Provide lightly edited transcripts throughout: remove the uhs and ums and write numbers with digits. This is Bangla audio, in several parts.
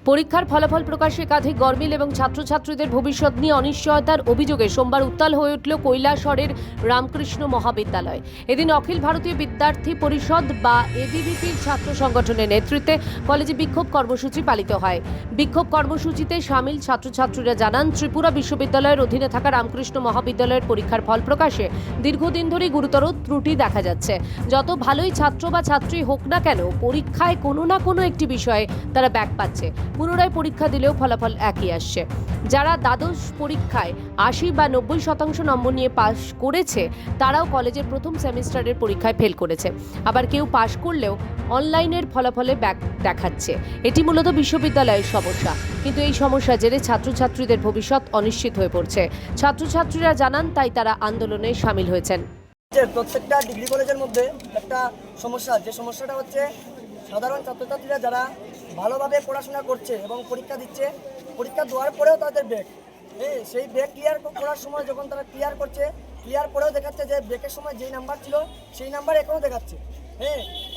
পরীক্ষার ফলাফল প্রকাশে একাধিক গরমিল এবং ছাত্রছাত্রীদের ভবিষ্যৎ নিয়ে অনিশ্চয়তার অভিযোগে সোমবার উত্তাল হয়ে উঠল কৈলাসহরের রামকৃষ্ণ মহাবিদ্যালয়। এদিন অখিল ভারতীয় বিদ্যার্থী পরিষদ বা এবিভিপির ছাত্র সংগঠনের নেতৃত্বে কলেজে বিক্ষোভ কর্মসূচি পালিত হয়। বিক্ষোভ কর্মসূচিতে সামিল ছাত্রছাত্রীরা জানান, ত্রিপুরা বিশ্ববিদ্যালয়ের অধীনে থাকা রামকৃষ্ণ মহাবিদ্যালয়ের পরীক্ষার ফল প্রকাশে দীর্ঘদিন ধরেই গুরুতর ত্রুটি দেখা যাচ্ছে। যত ভালোই ছাত্র বা ছাত্রী হোক না কেন, পরীক্ষায় কোনো না কোনো একটি বিষয়ে তারা ব্যাক পাচ্ছে। পুনরায় পরীক্ষা দিলেও ফলাফল একই আসছে। যারা দ্বাদশ পরীক্ষায় ৮০ বা ৯০% নম্বর নিয়ে পাশ করেছে, তারাও কলেজের প্রথম সেমিস্টারের পরীক্ষায় ফেল করেছে। আবার কেউ পাশ করলেও অনলাইনের ফলাফলে ব্যাক দেখাচ্ছে। এটি মূলত বিশ্ববিদ্যালয়ের সমস্যা, কিন্তু এই সমস্যা জেরে ছাত্রছাত্রীদের ভবিষ্যৎ অনিশ্চিত হয়ে পড়ছে। ছাত্রছাত্রীরা জানান, তাই তারা আন্দোলনে সামিল হয়েছেন। প্রত্যেকটা ডিগ্রি কলেজের মধ্যে একটা সমস্যা, যে সমস্যাটা হচ্ছে সাধারণ ছাত্রছাত্রীরা যারা ভালোভাবে পড়াশোনা করছে এবং পরীক্ষা দিচ্ছে, পরীক্ষা দেওয়ার পরেও তাদের ব্যাক, সেই ব্যাক ক্লিয়ার করার সময় যখন তারা ক্লিয়ার করছে, ক্লিয়ার পরেও দেখাচ্ছে যে ব্যাকের সময় যেই নাম্বার ছিল সেই নাম্বার এখনও দেখাচ্ছে।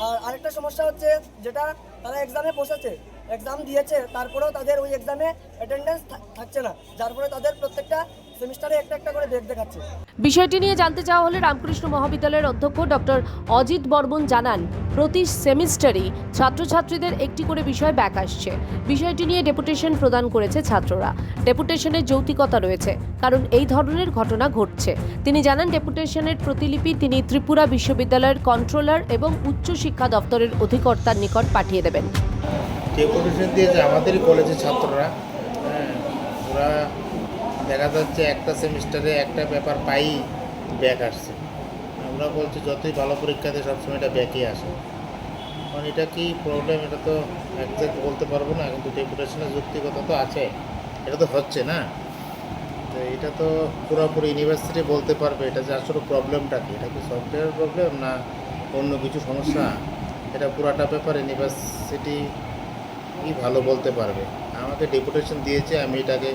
আর আরেকটা সমস্যা হচ্ছে, যেটা তারা এক্সামে বসেছে, এক্সাম দিয়েছে, তারপরেও তাদের ওই এক্সামে অ্যাটেন্ডেন্স থাকছে না, যার ফলে তাদের প্রত্যেকটা সেমিস্টারে একটা একটা করে ব্যাক দেখাচ্ছে। বিষয়টি নিয়ে জানতে চাওয়া হলে রামকৃষ্ণ মহাবিদ্যালয়ের অধ্যক্ষ ডক্টর অজিত বর্মন জানান, প্রতি সেমিস্টারেই ছাত্রছাত্রীদের একটি করে বিষয় ব্যাক আসছে। বিষয়টি নিয়ে ডেপুটেশন প্রদান করেছে ছাত্ররা। ডেপুটেশনের যৌক্তিকতা রয়েছে, কারণ এই ধরনের ঘটনা ঘটছে। তিনি জানান, ডেপুটেশনের প্রতিলিপি তিনি ত্রিপুরা বিশ্ববিদ্যালয়ের কন্ট্রোলার এবং উচ্চ শিক্ষা দপ্তরের অধিকর্তার নিকট পাঠিয়ে দেবেন। ডেপুটেশন দিয়েছে আমাদেরই কলেজের ছাত্ররা। ওরা দেখা যাচ্ছে একটা সেমিস্টারে একটা পেপার পাই ব্যাক আসছে। আমরা বলছি যতই ভালো পরীক্ষা দেয় সবসময় এটা ব্যাকই আসে। কারণ এটা কি প্রবলেম, এটা তো একজ্যাক্ট বলতে পারবো না, কিন্তু ডেপুটেশনের যুক্তিকতা তো আছে, এটা তো হচ্ছে না। তো এটা তো পুরোপুরি ইউনিভার্সিটি বলতে পারবে এটা যে আসলে প্রবলেমটা কি, এটা কি সফটওয়্যার প্রবলেম না অন্য কিছু সমস্যা, এটা পুরাটা ব্যাপার ইউনিভার্সিটি ভালো বলতে পারবে। আমাকে ডেপুটেশন দিয়েছে, আমি এটাকে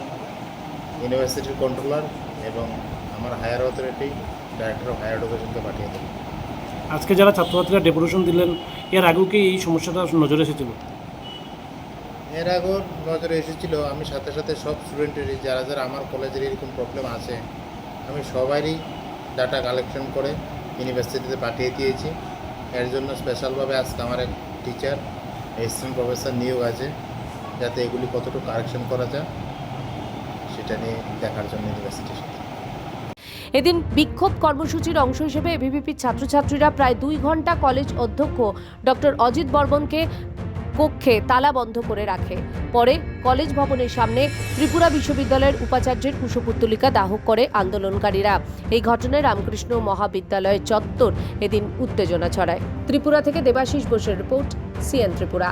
ইউনিভার্সিটির কন্ট্রোলার এবং আমার higher authority director of higher এডুকেশনকে পাঠিয়ে দেবো। আজকে যারা ছাত্রছাত্রীরা ডেপুটেশন দিলেন, এর আগেও কি এই সমস্যাটা নজরে এসেছিল? এর আগেও নজরে এসেছিল। আমি সাথে সাথে সব স্টুডেন্টেরই যারা যারা আমার কলেজের এরকম প্রবলেম আছে, আমি সবারই ডাটা কালেকশন করে ইউনিভার্সিটিতে পাঠিয়ে দিয়েছি। এর জন্য স্পেশালভাবে আজকে আমার এক টিচার, অ্যাসিস্ট্যান্ট প্রফেসর নিয়োগ আছে, যাতে এগুলি কতটুকু কারেকশন করা যায় সেটা নিয়ে দেখার জন্য ইউনিভার্সিটির সাথে। এদিন বিক্ষোভ কর্মসূচির অংশ হিসেবে এবিভিপির ছাত্রছাত্রীরা প্রায় 2 ঘন্টা কলেজ অধ্যক্ষ ডক্টর অজিত বর্মনকে কক্ষে তালা বন্ধ করে রাখে। পরে কলেজ ভবনের সামনে ত্রিপুরা বিশ্ববিদ্যালয়ের উপাচার্যের কুশপুত্তলিকা দাহ করে আন্দোলনকারীরা। এই ঘটনায় রামকৃষ্ণ মহাবিদ্যালয়ের চত্বর এদিন উত্তেজনা ছড়ায়। ত্রিপুরা থেকে দেবাশিস বোসের রিপোর্ট, সিএন ত্রিপুরা।